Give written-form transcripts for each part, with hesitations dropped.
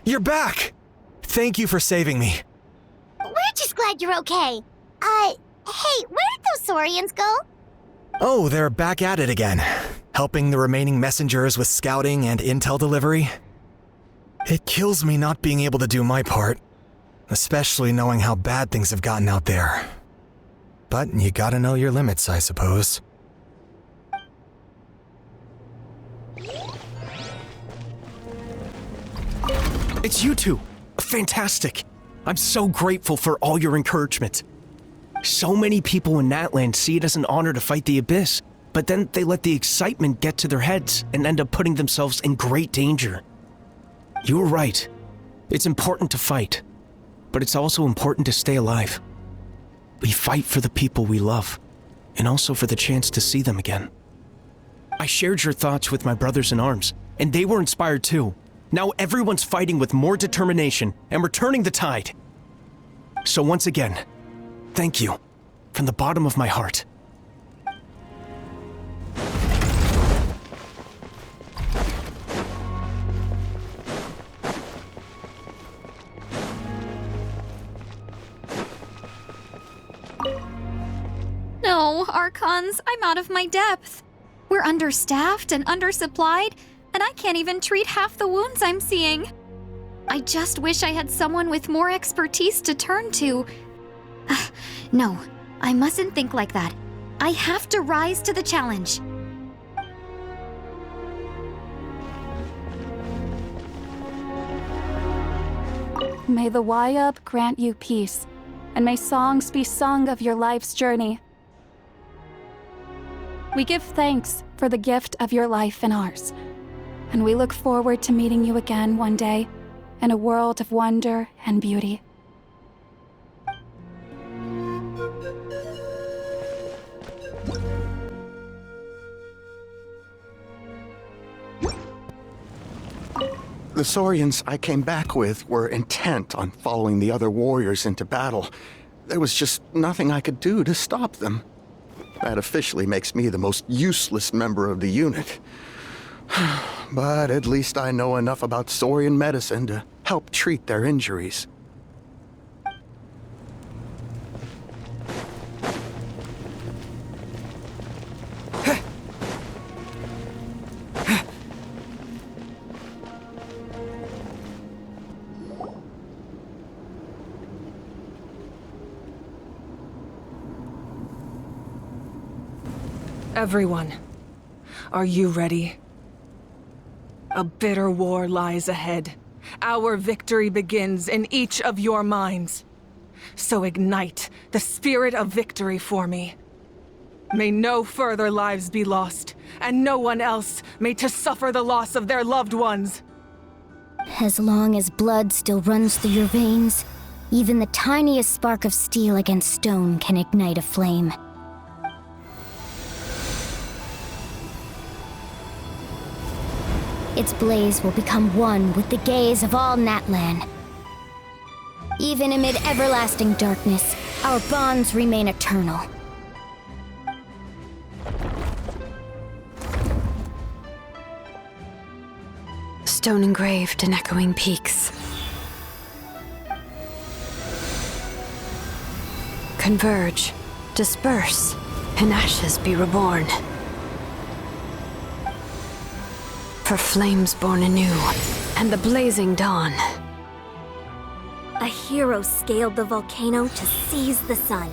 You're back! Thank you for saving me. We're just glad you're okay. Hey, where did those Saurians go? Oh, they're back at it again, helping the remaining messengers with scouting and intel delivery. It kills me not being able to do my part, especially knowing how bad things have gotten out there. But you gotta know your limits, I suppose. It's you two! Fantastic! I'm so grateful for all your encouragement. So many people in Natlan see it as an honor to fight the Abyss, but then they let the excitement get to their heads and end up putting themselves in great danger. You were right. It's important to fight, but it's also important to stay alive. We fight for the people we love, and also for the chance to see them again. I shared your thoughts with my brothers in arms, and they were inspired too. Now everyone's fighting with more determination and we're turning the tide. So once again, thank you from the bottom of my heart. No, Archons, I'm out of my depth. We're understaffed and undersupplied, and I can't even treat half the wounds I'm seeing. I just wish I had someone with more expertise to turn to. No, I mustn't think like that. I have to rise to the challenge. May the Wayub grant you peace, and may songs be sung of your life's journey. We give thanks for the gift of your life and ours, and we look forward to meeting you again one day in a world of wonder and beauty. The Saurians I came back with were intent on following the other warriors into battle. There was just nothing I could do to stop them. That officially makes me the most useless member of the unit. But at least I know enough about Saurian medicine to help treat their injuries. Everyone, are you ready? A bitter war lies ahead. Our victory begins in each of your minds. So ignite the spirit of victory for me. May no further lives be lost, and no one else may to suffer the loss of their loved ones. As long as blood still runs through your veins, even the tiniest spark of steel against stone can ignite a flame. Its blaze will become one with the gaze of all Natlan. Even amid everlasting darkness, our bonds remain eternal. Stone engraved in echoing peaks. Converge, disperse, in ashes be reborn. For flames born anew, and the blazing dawn. A hero scaled the volcano to seize the sun.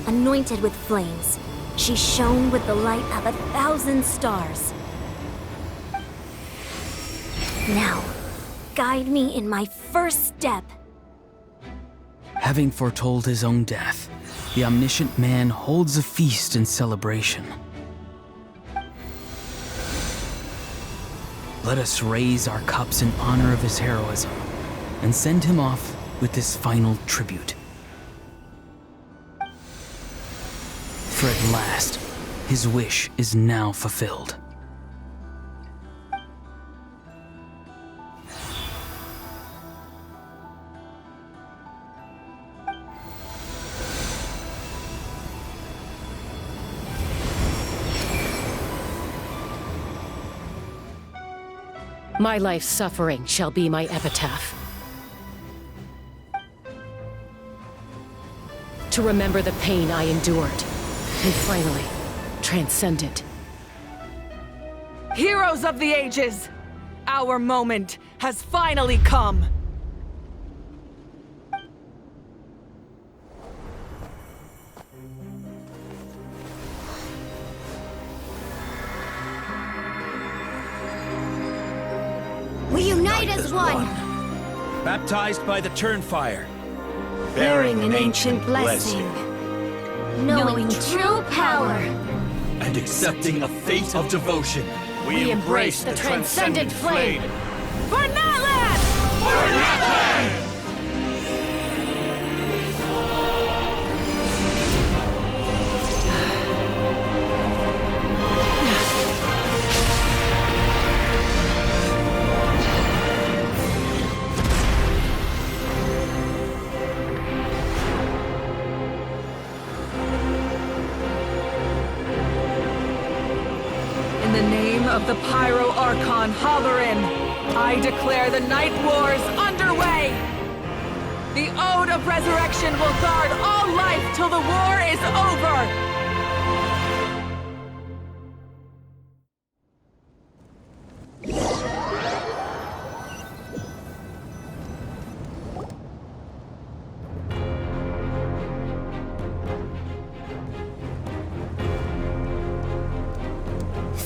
Anointed with flames, she shone with the light of 1,000 stars. Now, guide me in my first step. Having foretold his own death, the omniscient man holds a feast in celebration. Let us raise our cups in honor of his heroism and send him off with this final tribute. For at last, his wish is now fulfilled. My life's suffering shall be my epitaph. To remember the pain I endured, and finally, transcend it. Heroes of the ages! Our moment has finally come! We unite as one! Baptized by the Turnfire. Bearing an ancient blessing. Knowing true power. And accepting a fate of devotion. We embrace the transcendent flame. For Natlan! For Natlan! In the name of the Pyro Archon Halloran, I declare the Night Wars underway! The Ode of Resurrection will guard all life till the war is over!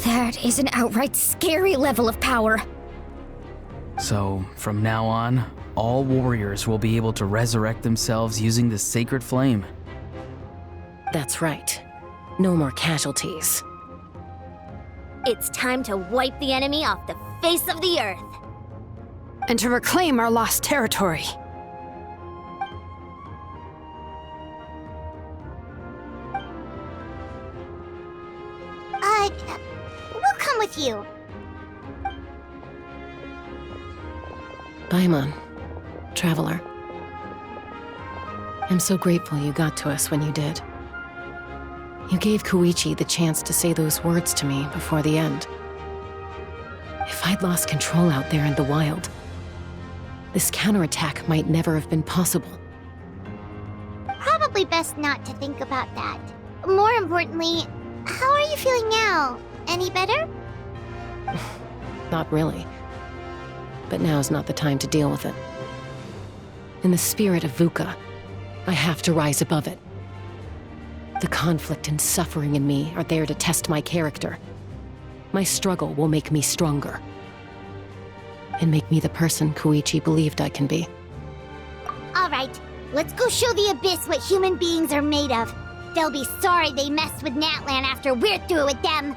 That is an outright scary level of power. So, from now on, all warriors will be able to resurrect themselves using the sacred flame. That's right. No more casualties. It's time to wipe the enemy off the face of the earth. And to reclaim our lost territory. We'll come with you. Paimon, traveler. I'm so grateful you got to us when you did. You gave Koichi the chance to say those words to me before the end. If I'd lost control out there in the wild, this counterattack might never have been possible. Probably best not to think about that. More importantly, how are you feeling now? Any better? Not really. But now's not the time to deal with it. In the spirit of VUCA, I have to rise above it. The conflict and suffering in me are there to test my character. My struggle will make me stronger. And make me the person Koichi believed I can be. All right, let's go show the Abyss what human beings are made of. They'll be sorry they messed with Natlan after we're through with them.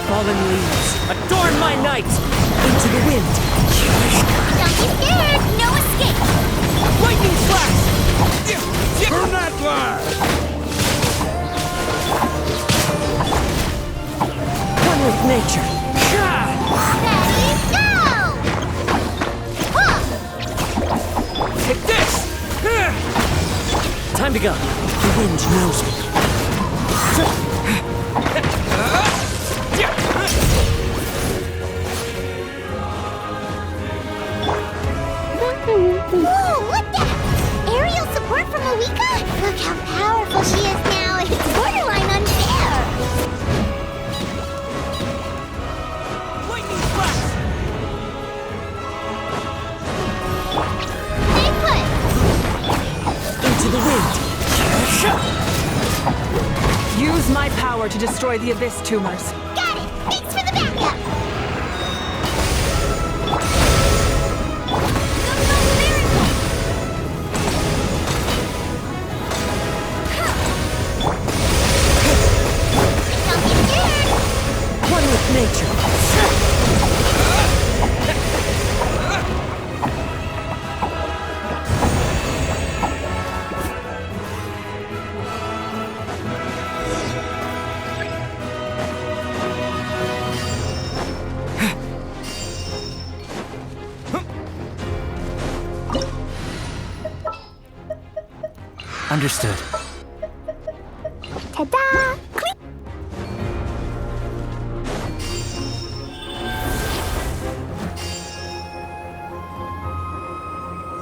Fallen leaves, adorn my night! Into the wind! Don't be scared! No escape! Lightning flash! For Natlan! One with nature! Ready, go! Take this! Time to go. The wind knows me. Whoa, look that! Aerial support from Awika? Look how powerful she is now. It's borderline unfair. Lightning flash! Stay put. Into the wind. Use my power to destroy the Abyss tumors. Got it. Thanks for the backup. Don't be scared. One with nature. Understood. Ta-da! Click!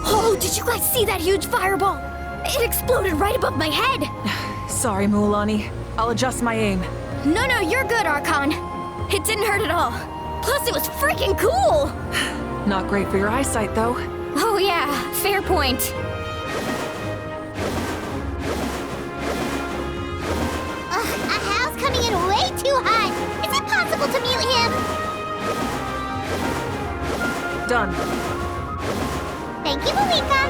Oh, did you guys see that huge fireball? It exploded right above my head! Sorry, Mualani. I'll adjust my aim. No, you're good, Archon. It didn't hurt at all. Plus, it was freaking cool! Not great for your eyesight, though. Oh yeah, fair point. Hal's coming in way too hot. Is it possible to mute him? Done. Thank you, Malika.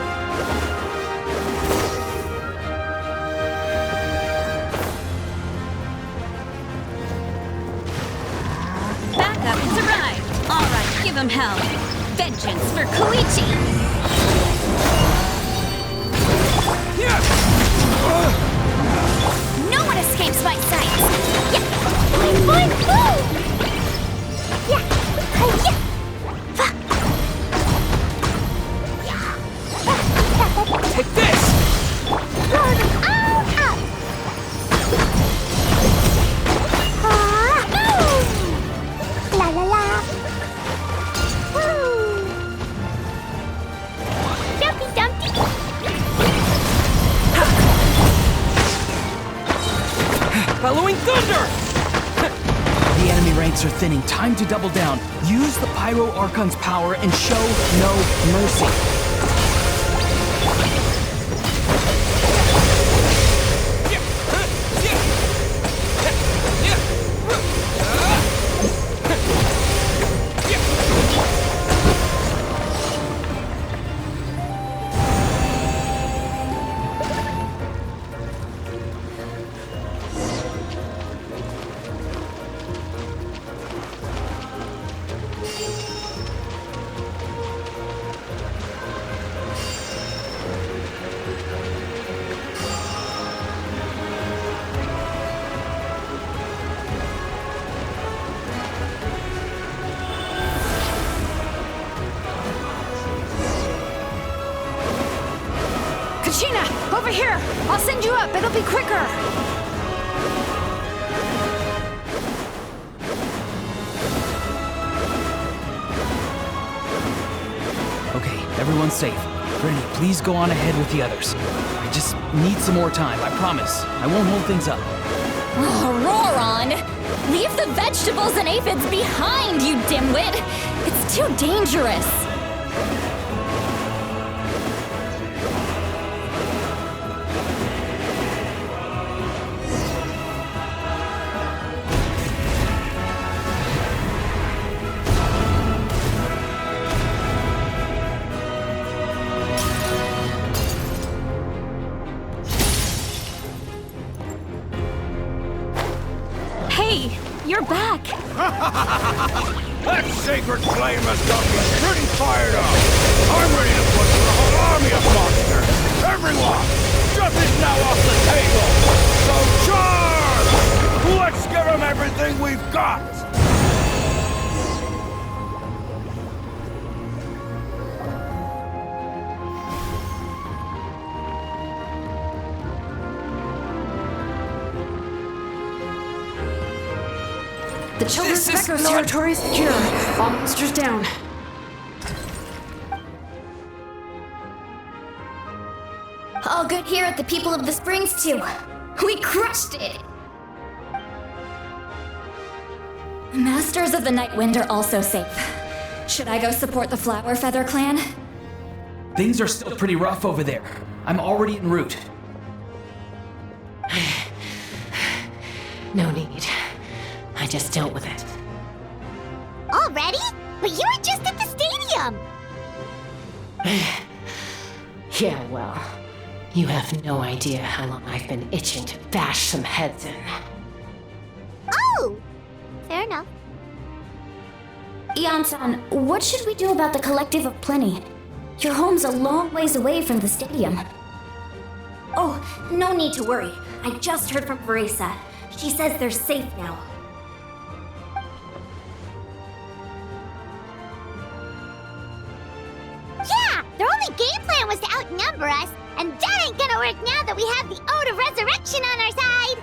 Backup has arrived. All right, give him hell. Vengeance for Koichi. No one escapes my sight! Yeah. Boing, boom. Yeah. Yeah. Take this! La la la. Woo. Dumpty Dumpty. Bellowing thunder! The enemy ranks are thinning. Time to double down. Use the Pyro Archon's power and show no mercy. Kachina, over here! I'll send you up, it'll be quicker! Okay, everyone's safe. Granny, please go on ahead with the others. I just need some more time, I promise. I won't hold things up. Oh, Roron! Leave the vegetables and aphids behind, you dimwit! It's too dangerous! Hey, you're back. That sacred flame has got me pretty fired up. I'm ready to put the whole army of monsters. Everyone, stuff is now off the table. So charge! Let's give them everything we've got. The Children's Echo territory is secure. All monsters down. All good here at the People of the Springs, too. We crushed it! Masters of the Night Wind are also safe. Should I go support the Flower Feather clan? Things are still pretty rough over there. I'm already en route. No need. I just dealt with it. Already? But you were just at the stadium. Yeah, well, you have no idea how long I've been itching to bash some heads in. Oh! Fair enough. Ian-san, what should we do about the Collective of Plenty? Your home's a long ways away from the stadium. Oh, no need to worry. I just heard from Veresa. She says they're safe now. Yeah! Their only game plan was to outnumber us, And that ain't gonna work now that we have the Ode of Resurrection on our side!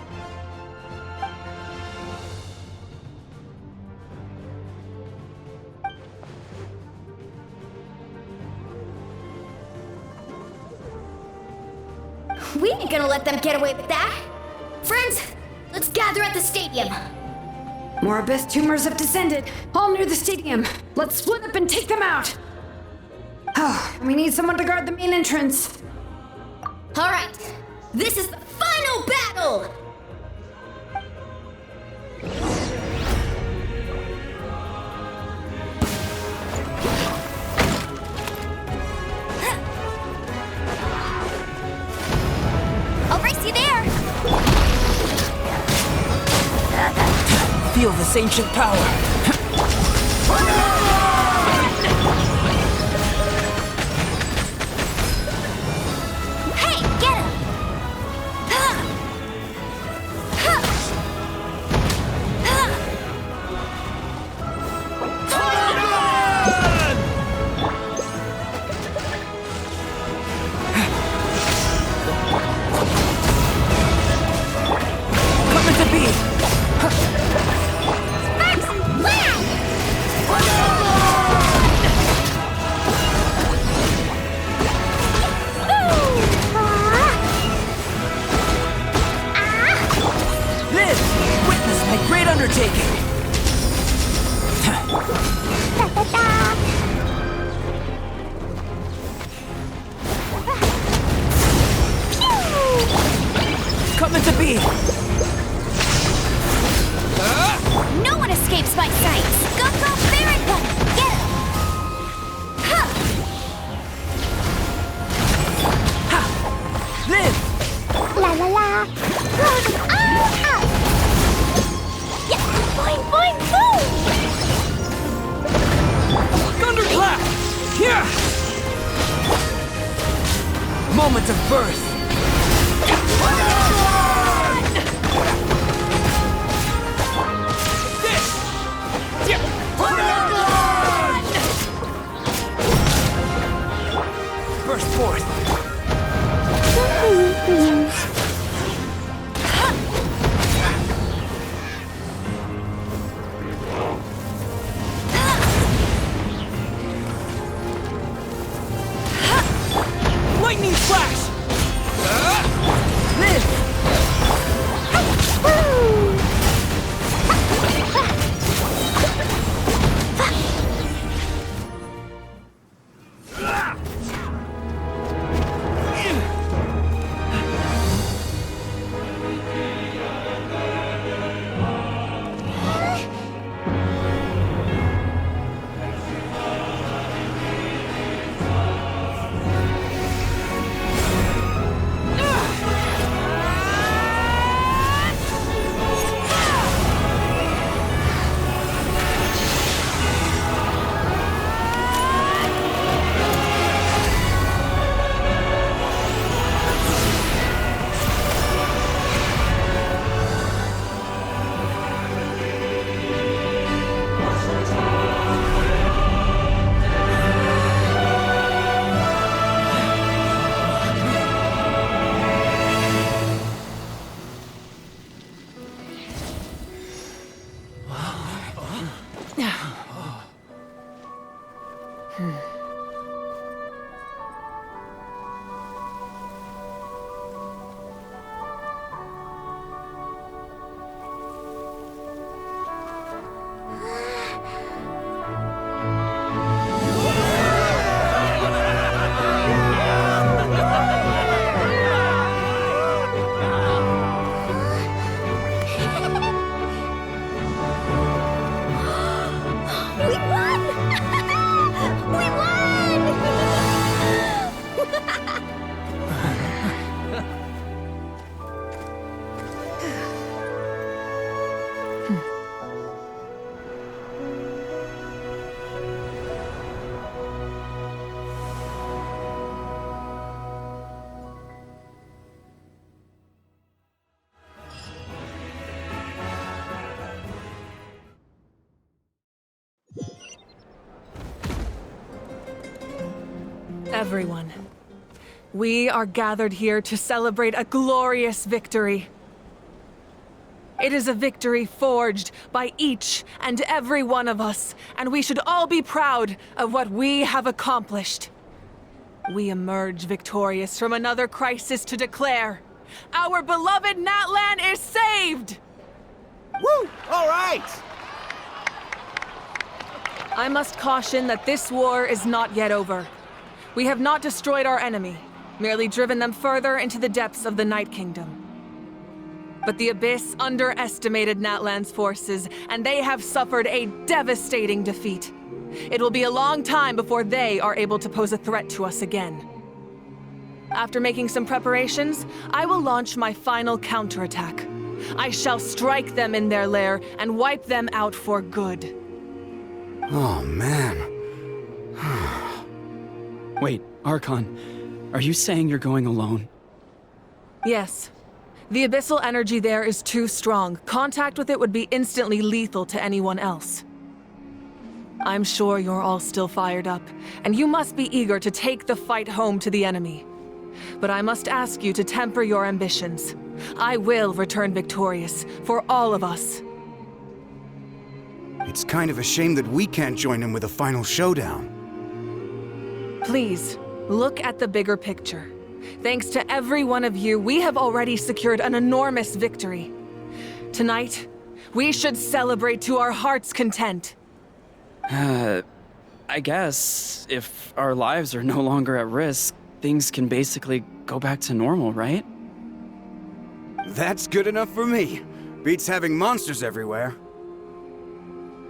We ain't gonna let them get away with that! Friends, let's gather at the stadium! More abyss tumors have descended, all near the stadium. Let's split up and take them out. Oh, we need someone to guard the main entrance. Alright, this is the final battle! I'll race you there! Feel this ancient power. Hey, get him! Coming to be. Liz, witness my great undertaking. Coming to be. No one escapes my sights! Go, go, Barracuda! Get him! Liz, La la la! Ah! Yeah! Boing, boing, boom! thunderclap. Here. Moment of birth. Burst forth. Lightning flash. Live. Everyone, We are gathered here to celebrate a glorious victory. It is a victory forged by each and every one of us, and we should all be proud of what we have accomplished. We emerge victorious from another crisis to declare, our beloved Natlan is saved! Woo! All right! I must caution that this war is not yet over. We have not destroyed our enemy, merely driven them further into the depths of the Night Kingdom. But the Abyss underestimated Natlan's forces, and they have suffered a devastating defeat. It will be a long time before they are able to pose a threat to us again. After making some preparations, I will launch my final counterattack. I shall strike them in their lair and wipe them out for good. Oh, man. Wait, Archon, are you saying you're going alone? Yes. The abyssal energy there is too strong. Contact with it would be instantly lethal to anyone else. I'm sure you're all still fired up, and you must be eager to take the fight home to the enemy. But I must ask you to temper your ambitions. I will return victorious, for all of us. It's kind of a shame that we can't join him with a final showdown. Please, look at the bigger picture. Thanks to every one of you, we have already secured an enormous victory. Tonight, we should celebrate to our heart's content. I guess if our lives are no longer at risk, things can basically go back to normal, right? That's good enough for me. Beats having monsters everywhere.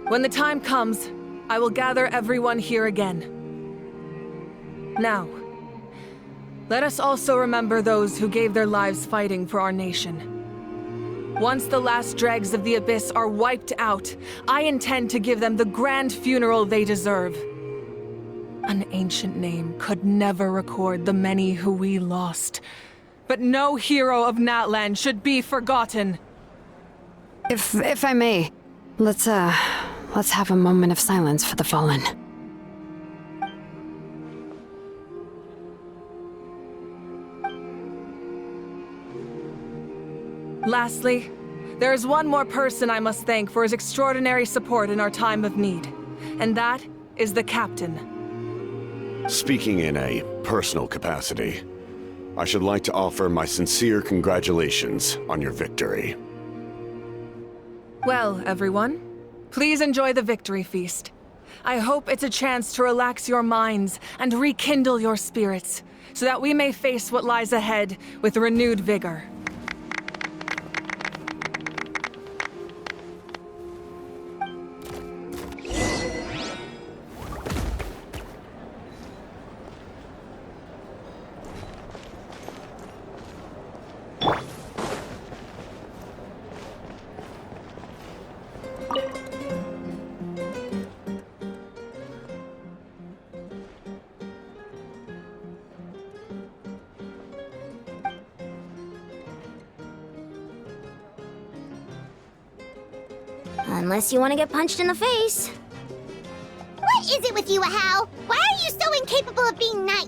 When the time comes, I will gather everyone here again. Now, let us also remember those who gave their lives fighting for our nation. Once the last dregs of the Abyss are wiped out, I intend to give them the grand funeral they deserve. An ancient name could never record the many who we lost. But no hero of Natlan should be forgotten. If I may, let's have a moment of silence for the fallen. Lastly, there is one more person I must thank for his extraordinary support in our time of need, and that is the Captain. Speaking in a personal capacity, I should like to offer my sincere congratulations on your victory. Well, everyone, please enjoy the victory feast. I hope it's a chance to relax your minds and rekindle your spirits, so that we may face what lies ahead with renewed vigor. Unless you want to get punched in the face. What is it with you, Ahau? Why are you so incapable of being nice?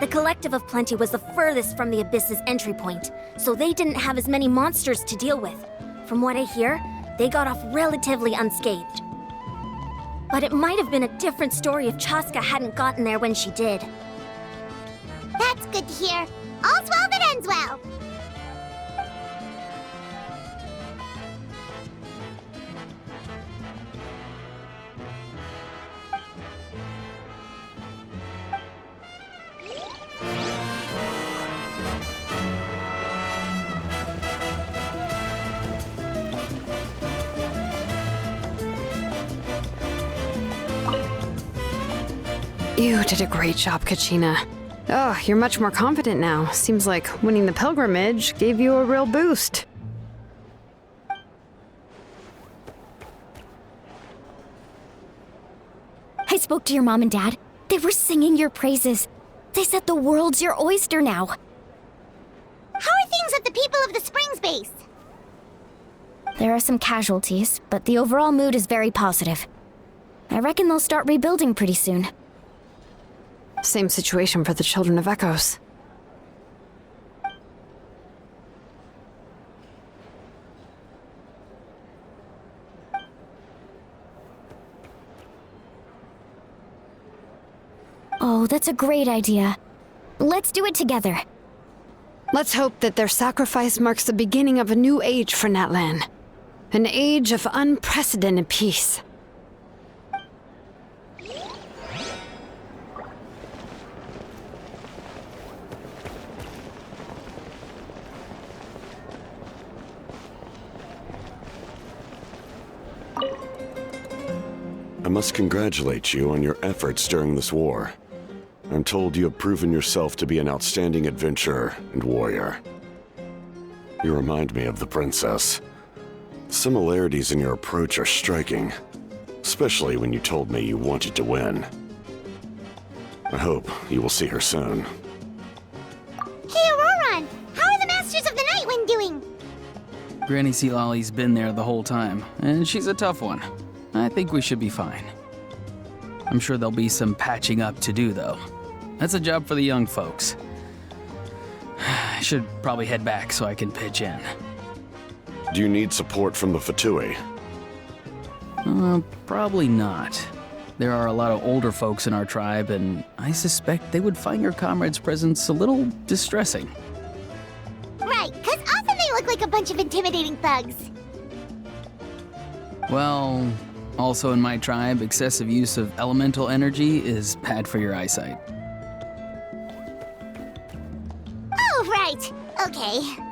The Collective of Plenty was the furthest from the Abyss's entry point, so they didn't have as many monsters to deal with. From what I hear, they got off relatively unscathed. But it might have been a different story if Chaska hadn't gotten there when she did. That's good to hear. All's well that ends well. You did a great job, Kachina. Oh, you're much more confident now. Seems like winning the pilgrimage gave you a real boost. I spoke to your mom and dad. They were singing your praises. They said the world's your oyster now. How are things at the People of the Springs base? There are some casualties, but the overall mood is very positive. I reckon they'll start rebuilding pretty soon. Same situation for the Children of Echoes. Oh, that's a great idea. Let's do it together. Let's hope that their sacrifice marks the beginning of a new age for Natlan. An age of unprecedented peace. I must congratulate you on your efforts during this war. I'm told you have proven yourself to be an outstanding adventurer and warrior. You remind me of the princess. The similarities in your approach are striking, especially when you told me you wanted to win. I hope you will see her soon. Hey, Auroran! How are the Masters of the Nightwind doing? Granny Sealolly's been there the whole time, and she's a tough one. I think we should be fine. I'm sure there'll be some patching up to do, though. That's a job for the young folks. I should probably head back so I can pitch in. Do you need support from the Fatui? Probably not. There are a lot of older folks in our tribe, and I suspect they would find your comrade's presence a little distressing. Right, because often they look like a bunch of intimidating thugs. Well, also in my tribe, excessive use of elemental energy is bad for your eyesight. Oh, right. Okay.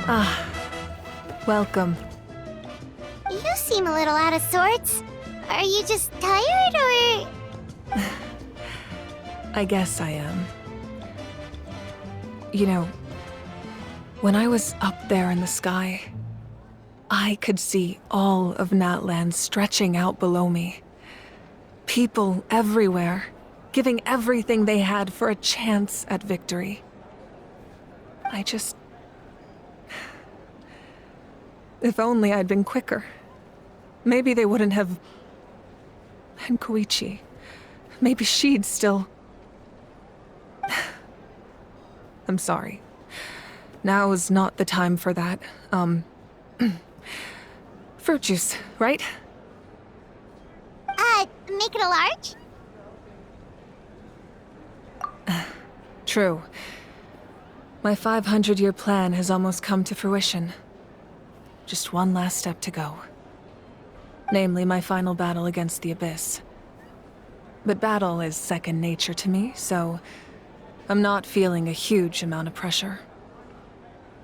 Ah, welcome. You seem a little out of sorts. Are you just tired, or...? I guess I am. You know, when I was up there in the sky, I could see all of Natlan stretching out below me. People everywhere, giving everything they had for a chance at victory. If only I'd been quicker. Maybe they wouldn't have... And Koichi. Maybe she'd still... I'm sorry. Now is not the time for that. Fruit juice, right? Make it a large? True. My 500-year plan has almost come to fruition. Just one last step to go. Namely, my final battle against the Abyss. But battle is second nature to me, so I'm not feeling a huge amount of pressure.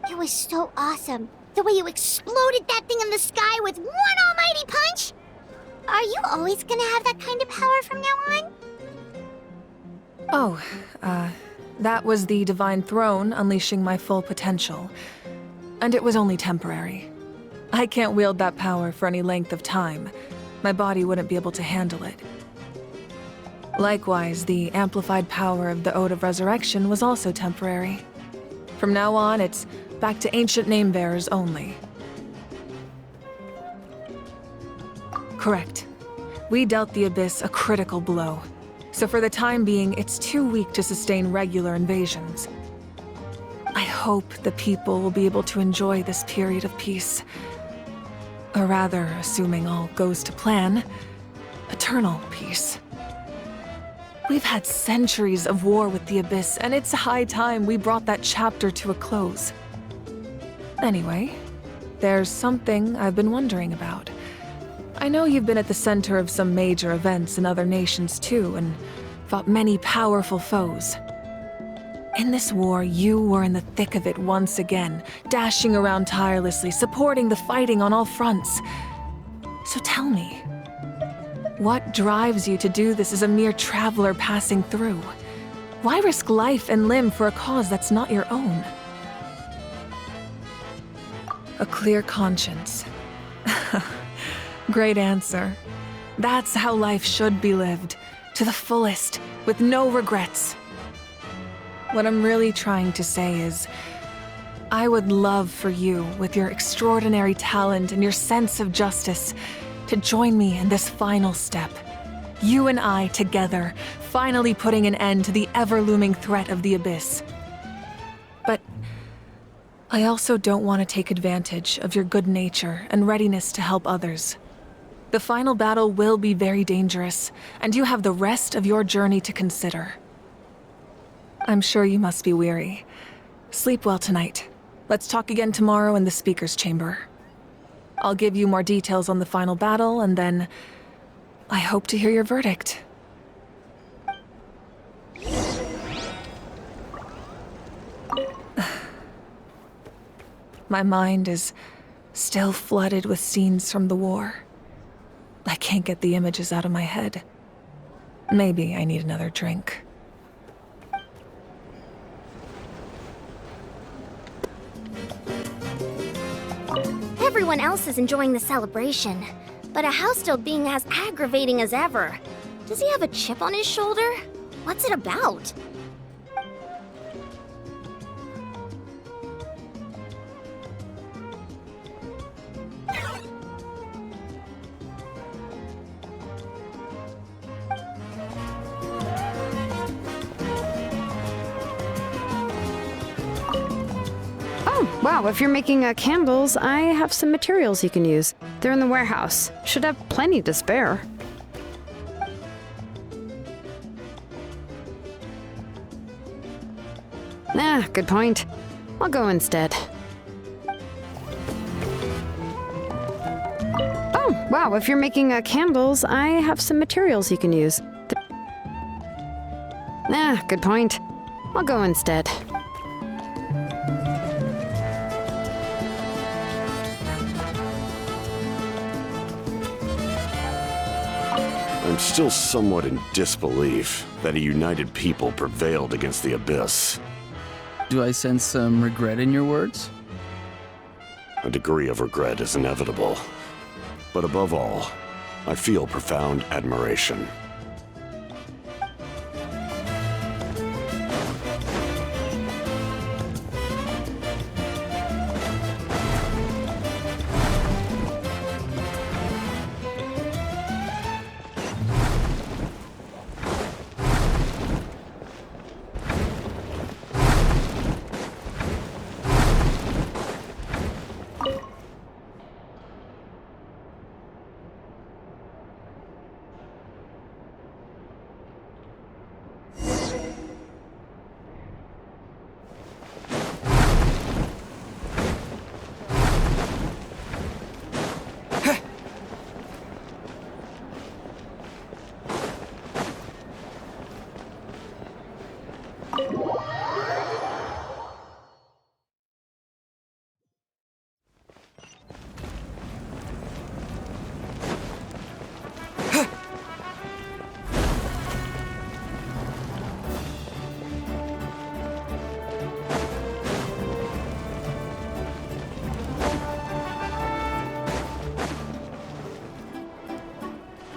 It was so awesome. The way you exploded that thing in the sky with one almighty punch! Are you always gonna have that kind of power from now on? Oh, that was the Divine Throne unleashing my full potential. And it was only temporary. I can't wield that power for any length of time. My body wouldn't be able to handle it. Likewise, the amplified power of the Ode of Resurrection was also temporary. From now on, it's back to ancient name-bearers only. Correct. We dealt the Abyss a critical blow. So for the time being, it's too weak to sustain regular invasions. I hope the people will be able to enjoy this period of peace. Or rather, assuming all goes to plan, eternal peace. We've had centuries of war with the Abyss, and it's high time we brought that chapter to a close. Anyway, there's something I've been wondering about. I know you've been at the center of some major events in other nations too, and fought many powerful foes. In this war, you were in the thick of it once again, dashing around tirelessly, supporting the fighting on all fronts. So tell me, what drives you to do this as a mere traveler passing through? Why risk life and limb for a cause that's not your own? A clear conscience. Great answer. That's how life should be lived, to the fullest, with no regrets. What I'm really trying to say is, I would love for you, with your extraordinary talent and your sense of justice, to join me in this final step. You and I together, finally putting an end to the ever-looming threat of the Abyss. But I also don't want to take advantage of your good nature and readiness to help others. The final battle will be very dangerous, and you have the rest of your journey to consider. I'm sure you must be weary. Sleep well tonight. Let's talk again tomorrow in the speaker's chamber. I'll give you more details on the final battle, and then I hope to hear your verdict. My mind is still flooded with scenes from the war. I can't get the images out of my head. Maybe I need another drink. Everyone else is enjoying the celebration, but a house still being as aggravating as ever. Does he have a chip on his shoulder? What's it about? Wow, if you're making candles, I have some materials you can use. They're in the warehouse. Should have plenty to spare. Good point. I'll go instead. Oh, wow, if you're making candles, I have some materials you can use. Good point. I'll go instead. I'm still somewhat in disbelief that a united people prevailed against the Abyss. Do I sense some regret in your words? A degree of regret is inevitable. But above all, I feel profound admiration.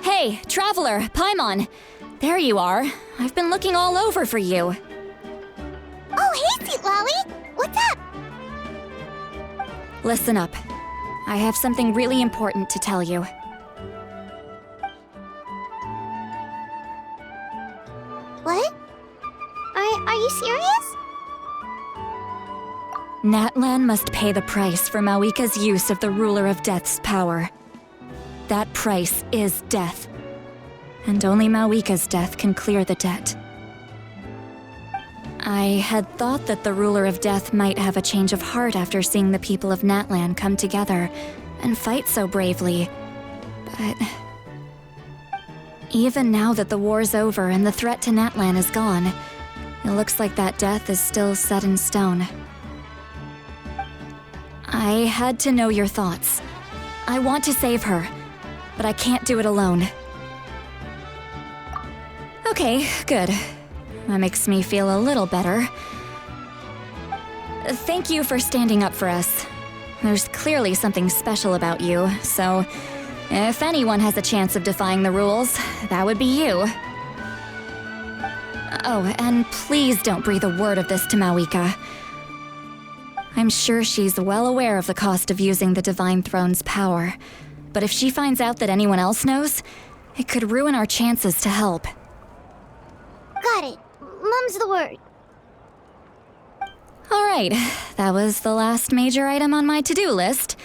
Hey, Traveler, Paimon. There you are. I've been looking all over for you. Oh, hey, Sweet Lolly! What's up? Listen up. I have something really important to tell you. What? Are you serious? Natlan must pay the price for Mawika's use of the Ruler of Death's power. That price is death. and only Mawika's death can clear the debt. I had thought that the ruler of death might have a change of heart after seeing the people of Natlan come together and fight so bravely, but even now that the war's over and the threat to Natlan is gone, it looks like that death is still set in stone. I had to know your thoughts. I want to save her, but I can't do it alone. Okay, good. That makes me feel a little better. Thank you for standing up for us. There's clearly something special about you, so if anyone has a chance of defying the rules, that would be you. Oh, and please don't breathe a word of this to Mawika. I'm sure she's well aware of the cost of using the Divine Throne's power, but if she finds out that anyone else knows, it could ruin our chances to help. Got it. Mum's the word. Alright, that was the last major item on my to-do list.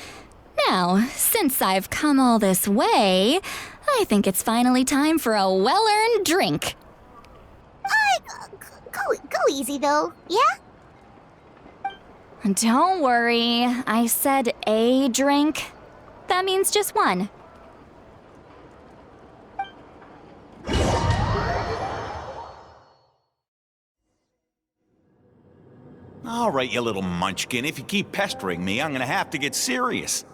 Now, since I've come all this way, I think it's finally time for a well-earned drink. Go easy though, yeah? Don't worry, I said a drink. That means just one. All right, you little munchkin. If you keep pestering me, I'm gonna have to get serious.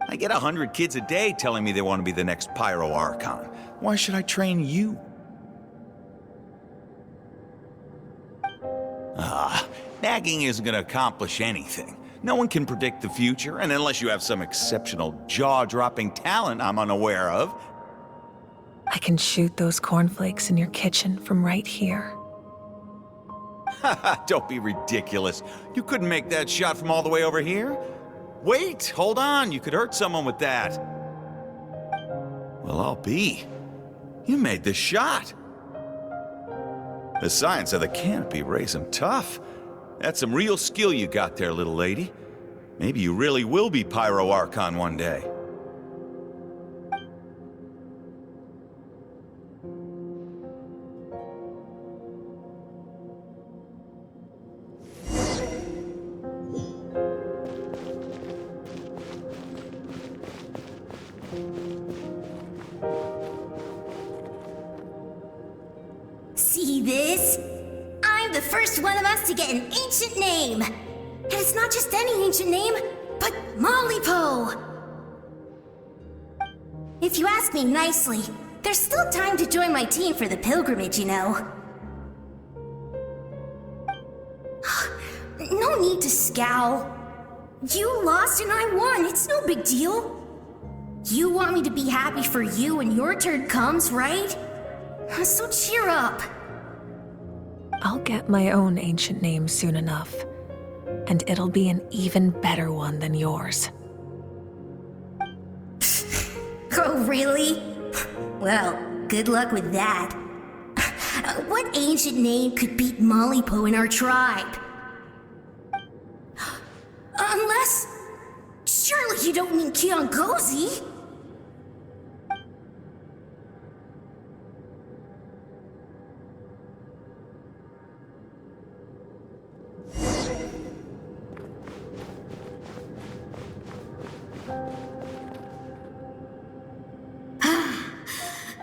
I get 100 kids a day telling me they want to be the next Pyro Archon. Why should I train you? Nagging isn't gonna accomplish anything. No one can predict the future, and unless you have some exceptional jaw-dropping talent I'm unaware of. I can shoot those cornflakes in your kitchen from right here. Don't be ridiculous. You couldn't make that shot from all the way over here? Wait, hold on. You could hurt someone with that. Well, I'll be. You made the shot. The science of the canopy raised him tough. That's some real skill you got there, little lady. Maybe you really will be Pyro Archon one day. See this? I'm the first one of us to get an ancient name. And it's not just any ancient name, but Mollypo. If you ask me nicely, there's still time to join my team for the pilgrimage, you know. No need to scowl. You lost and I won, it's no big deal. You want me to be happy for you when your turn comes, right? So cheer up. I'll get my own ancient name soon enough, and it'll be an even better one than yours. Oh, really? Well, good luck with that. What ancient name could beat Mollypo in our tribe? Unless... surely you don't mean Kiangozi?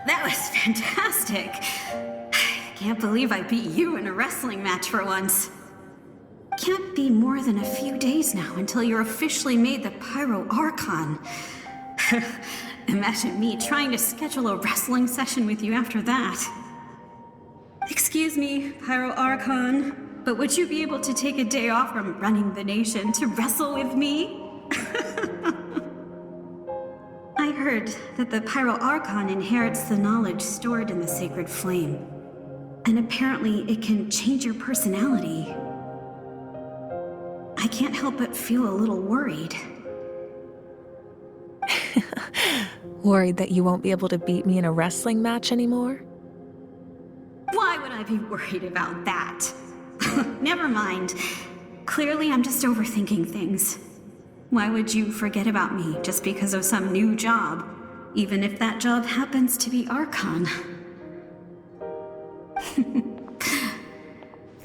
That was fantastic. I can't believe I beat you in a wrestling match for once. Can't be more than a few days now until you're officially made the Pyro Archon. Imagine me trying to schedule a wrestling session with you after that. Excuse me, Pyro Archon, but would you be able to take a day off from running the nation to wrestle with me? I heard that the Pyro Archon inherits the knowledge stored in the sacred flame. And apparently it can change your personality. I can't help but feel a little worried. Worried that you won't be able to beat me in a wrestling match anymore? Why would I be worried about that? Never mind. Clearly I'm just overthinking things. Why would you forget about me just because of some new job? even if that job happens to be Archon.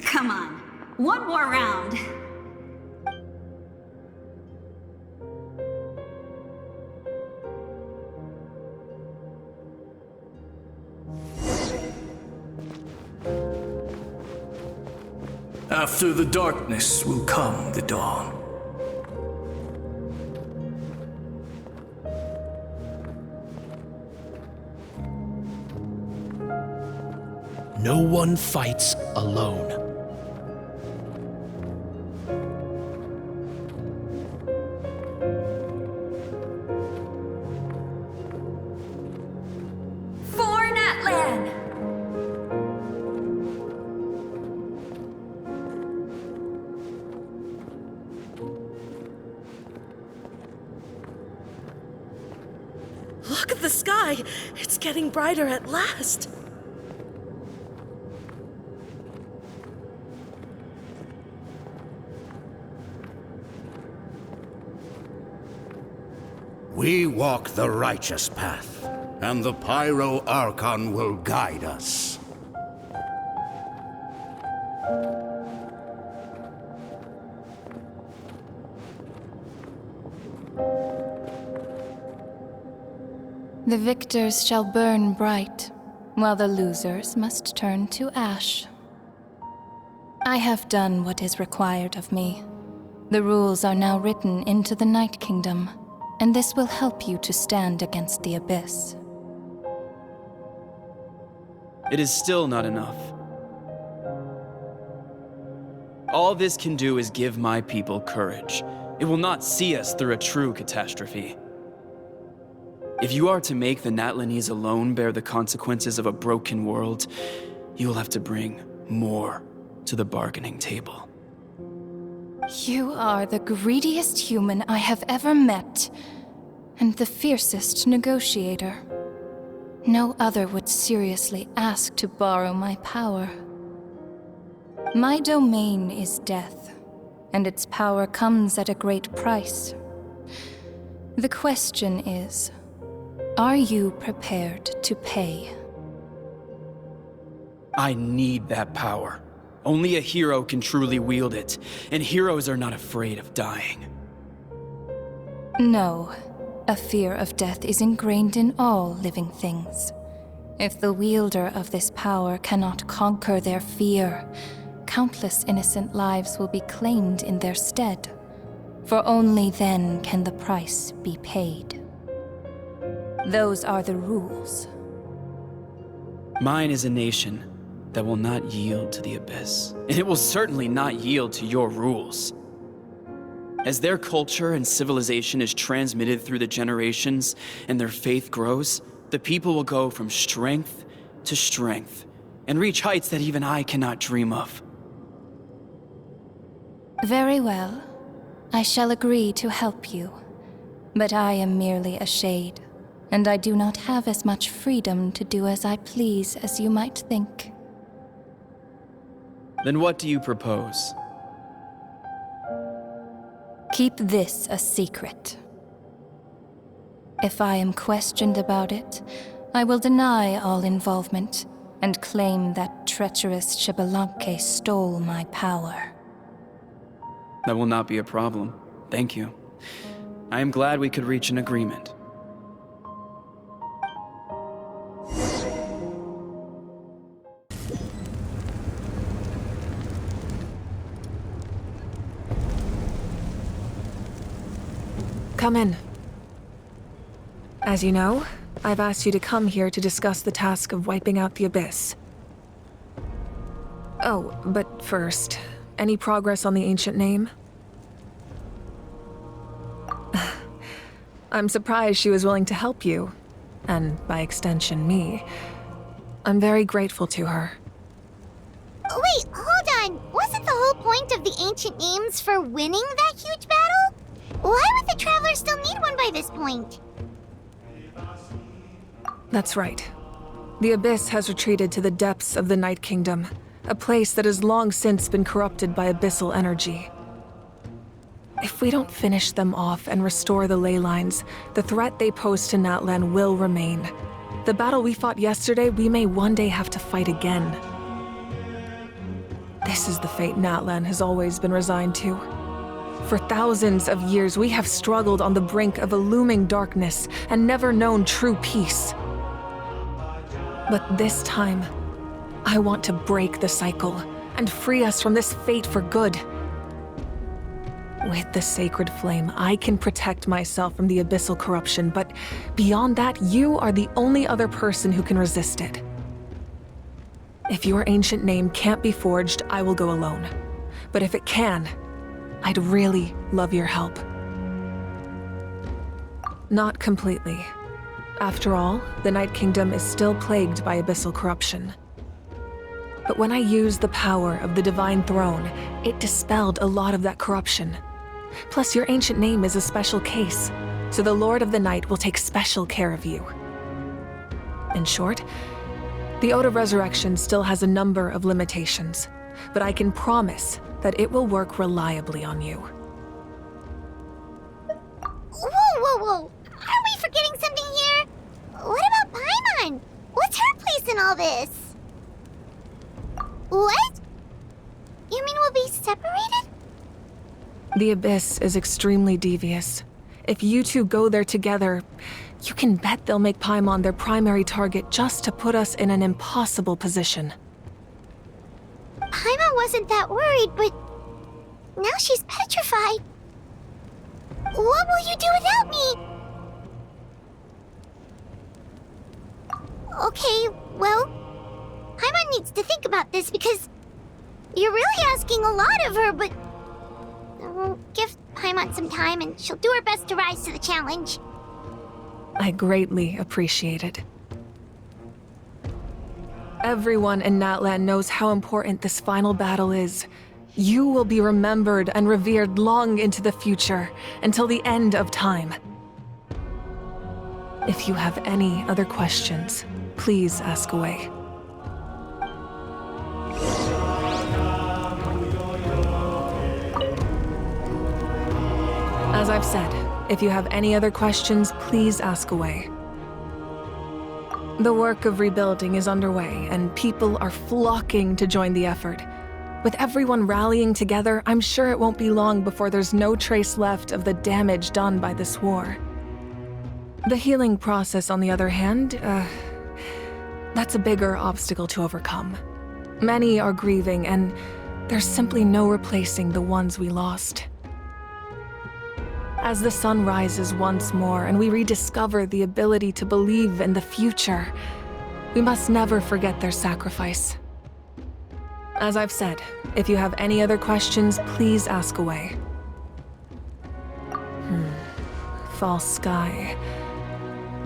Come on, one more round. After the darkness will come the dawn. No one fights alone. For Natlan! Look at the sky! It's getting brighter at last! We walk the righteous path, and the Pyro Archon will guide us. The victors shall burn bright, while the losers must turn to ash. I have done what is required of me. The rules are now written into the Night Kingdom, and this will help you to stand against the Abyss. It is still not enough. All this can do is give my people courage. It will not see us through a true catastrophe. If you are to make the Natlanese alone bear the consequences of a broken world, you will have to bring more to the bargaining table. You are the greediest human I have ever met, and the fiercest negotiator. No other would seriously ask to borrow my power. My domain is death, and its power comes at a great price. The question is, are you prepared to pay? I need that power. Only a hero can truly wield it, and heroes are not afraid of dying. No. A fear of death is ingrained in all living things. If the wielder of this power cannot conquer their fear, countless innocent lives will be claimed in their stead, for only then can the price be paid. Those are the rules. Mine is a nation that will not yield to the Abyss, and it will certainly not yield to your rules. As their culture and civilization is transmitted through the generations and their faith grows, the people will go from strength to strength and reach heights that even I cannot dream of. Very well. I shall agree to help you. But I am merely a shade, and I do not have as much freedom to do as I please as you might think. Then what do you propose? Keep this a secret. If I am questioned about it, I will deny all involvement and claim that treacherous Xbalanque stole my power. That will not be a problem. Thank you. I am glad we could reach an agreement. Come in. As you know, I've asked you to come here to discuss the task of wiping out the Abyss. Oh, but first, any progress on the ancient name? I'm surprised she was willing to help you, and by extension, me. I'm very grateful to her. Wait, hold on. Wasn't the whole point of the ancient names for winning that huge battle? Why would the Traveler still need one by this point? That's right. The Abyss has retreated to the depths of the Night Kingdom, a place that has long since been corrupted by abyssal energy. If we don't finish them off and restore the ley lines, the threat they pose to Natlan will remain. The battle we fought yesterday, we may one day have to fight again. This is the fate Natlan has always been resigned to. For thousands of years, we have struggled on the brink of a looming darkness and never known true peace. But this time, I want to break the cycle and free us from this fate for good. With the sacred flame, I can protect myself from the abyssal corruption, but beyond that, you are the only other person who can resist it. If your ancient name can't be forged, I will go alone. But if it can, I'd really love your help. Not completely. After all, the Night Kingdom is still plagued by abyssal corruption. But when I used the power of the Divine Throne, it dispelled a lot of that corruption. Plus, your ancient name is a special case, so the Lord of the Night will take special care of you. In short, the Ode of Resurrection still has a number of limitations, but I can promise that it will work reliably on you. Whoa. Are we forgetting something here? What about Paimon? What's her place in all this? What? You mean we'll be separated? The Abyss is extremely devious. If you two go there together, you can bet they'll make Paimon their primary target just to put us in an impossible position. Paimon wasn't that worried, but now she's petrified. What will you do without me? Okay, well, Paimon needs to think about this because you're really asking a lot of her, but we'll give Paimon some time and she'll do her best to rise to the challenge. I greatly appreciate it. Everyone in Natlan knows how important this final battle is. You will be remembered and revered long into the future, until the end of time. If you have any other questions, please ask away. As I've said, if you have any other questions, please ask away. The work of rebuilding is underway, and people are flocking to join the effort. With everyone rallying together, I'm sure it won't be long before there's no trace left of the damage done by this war. The healing process, on the other hand, that's a bigger obstacle to overcome. Many are grieving, and there's simply no replacing the ones we lost. As the sun rises once more and we rediscover the ability to believe in the future, we must never forget their sacrifice. As I've said, if you have any other questions, please ask away. False sky.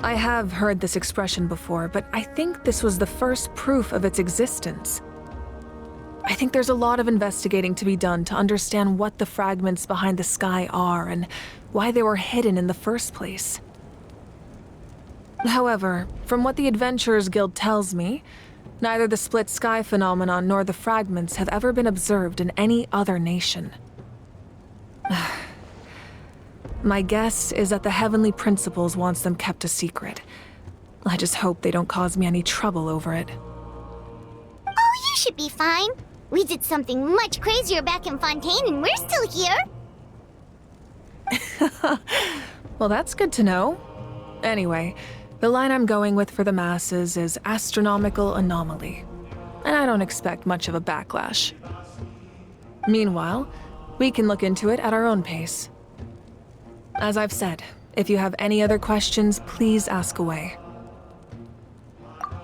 I have heard this expression before, but I think this was the first proof of its existence. I think there's a lot of investigating to be done to understand what the fragments behind the sky are and why they were hidden in the first place. However, from what the Adventurers Guild tells me, neither the split sky phenomenon nor the fragments have ever been observed in any other nation. My guess is that the Heavenly Principles wants them kept a secret. I just hope they don't cause me any trouble over it. Oh, you should be fine. We did something much crazier back in Fontaine and we're still here. Well, that's good to know. Anyway, the line I'm going with for the masses is astronomical anomaly, and I don't expect much of a backlash. Meanwhile, we can look into it at our own pace. As I've said, if you have any other questions, please ask away.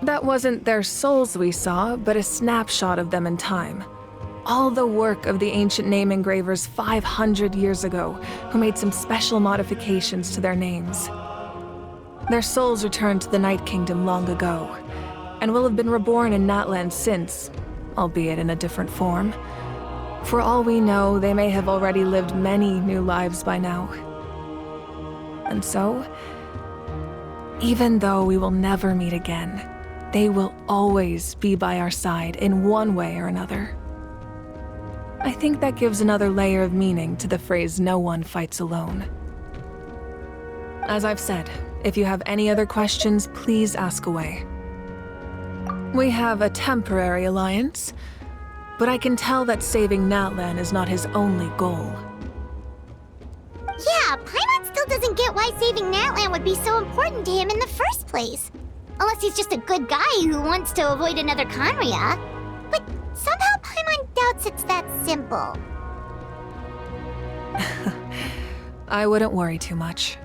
That wasn't their souls we saw, but a snapshot of them in time. All the work of the ancient name engravers 500 years ago, who made some special modifications to their names. Their souls returned to the Night Kingdom long ago, and will have been reborn in Natlan since, albeit in a different form. For all we know, they may have already lived many new lives by now. And so, even though we will never meet again, they will always be by our side in one way or another. I think that gives another layer of meaning to the phrase, "no one fights alone." As I've said, if you have any other questions, please ask away. We have a temporary alliance, but I can tell that saving Natlan is not his only goal. Yeah, Paimon still doesn't get why saving Natlan would be so important to him in the first place. Unless he's just a good guy who wants to avoid another Khaenri'ah. But somehow Paimon doubts it's that simple. I wouldn't worry too much.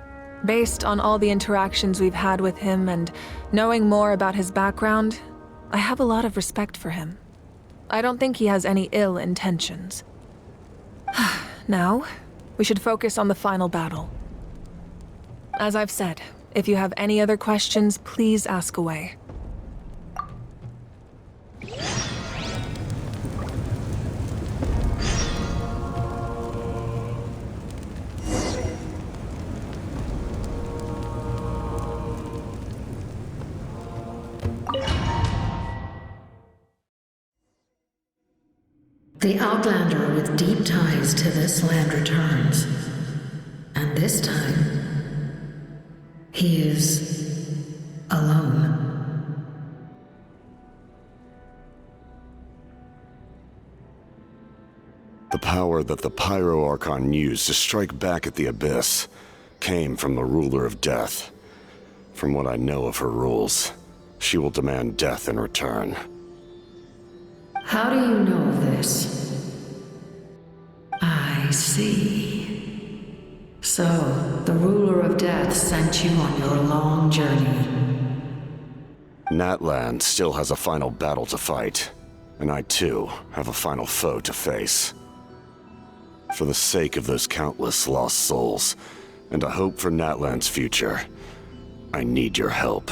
Based on all the interactions we've had with him and knowing more about his background, I have a lot of respect for him. I don't think he has any ill intentions. Now, we should focus on the final battle. As I've said, if you have any other questions, please ask away. The Outlander with deep ties to this land returns. And this time, he is alone. The power that the Pyro Archon used to strike back at the Abyss came from the Ruler of Death. From what I know of her rules, she will demand death in return. How do you know this? I see. So, the Ruler of Death sent you on your long journey. Natlan still has a final battle to fight, and I too have a final foe to face. For the sake of those countless lost souls, and a hope for Natlan's future, I need your help.